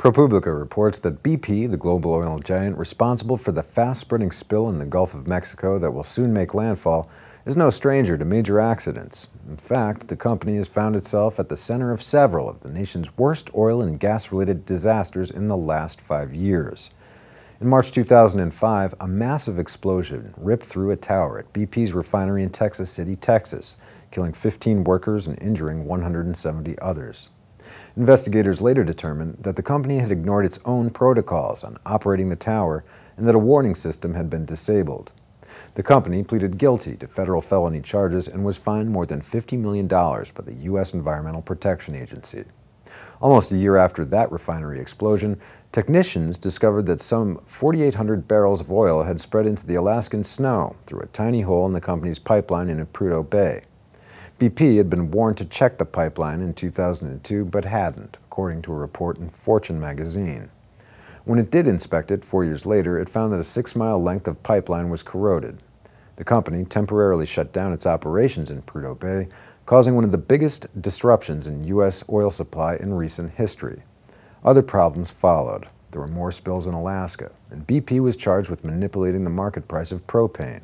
ProPublica reports that BP, the global oil giant responsible for the fast-spreading spill in the Gulf of Mexico that will soon make landfall, is no stranger to major accidents. In fact, the company has found itself at the center of several of the nation's worst oil and gas-related disasters in the last 5 years. In March 2005, a massive explosion ripped through a tower at BP's refinery in Texas City, Texas, killing 15 workers and injuring 170 others. Investigators later determined that the company had ignored its own protocols on operating the tower and that a warning system had been disabled. The company pleaded guilty to federal felony charges and was fined more than $50 million by the U.S. Environmental Protection Agency. Almost a year after that refinery explosion, technicians discovered that some 4,800 barrels of oil had spread into the Alaskan snow through a tiny hole in the company's pipeline in Prudhoe Bay. BP had been warned to check the pipeline in 2002, but hadn't, according to a report in Fortune magazine. When it did inspect it 4 years later, it found that a 6-mile length of pipeline was corroded. The company temporarily shut down its operations in Prudhoe Bay, causing one of the biggest disruptions in U.S. oil supply in recent history. Other problems followed. There were more spills in Alaska, and BP was charged with manipulating the market price of propane.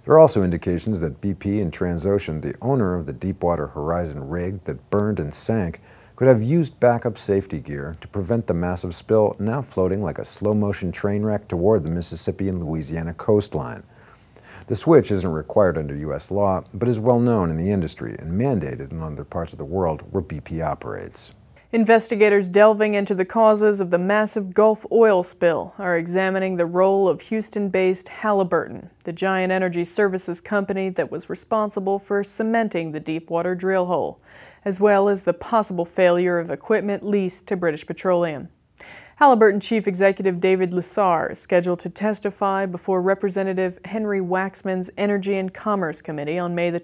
There are also indications that BP and Transocean, the owner of the Deepwater Horizon rig that burned and sank, could have used backup safety gear to prevent the massive spill now floating like a slow-motion train wreck toward the Mississippi and Louisiana coastline. The switch isn't required under U.S. law, but is well known in the industry and mandated in other parts of the world where BP operates. Investigators delving into the causes of the massive Gulf oil spill are examining the role of Houston-based Halliburton, the giant energy services company that was responsible for cementing the deepwater drill hole, as well as the possible failure of equipment leased to British Petroleum. Halliburton Chief Executive David Lessar is scheduled to testify before Representative Henry Waxman's Energy and Commerce Committee on May the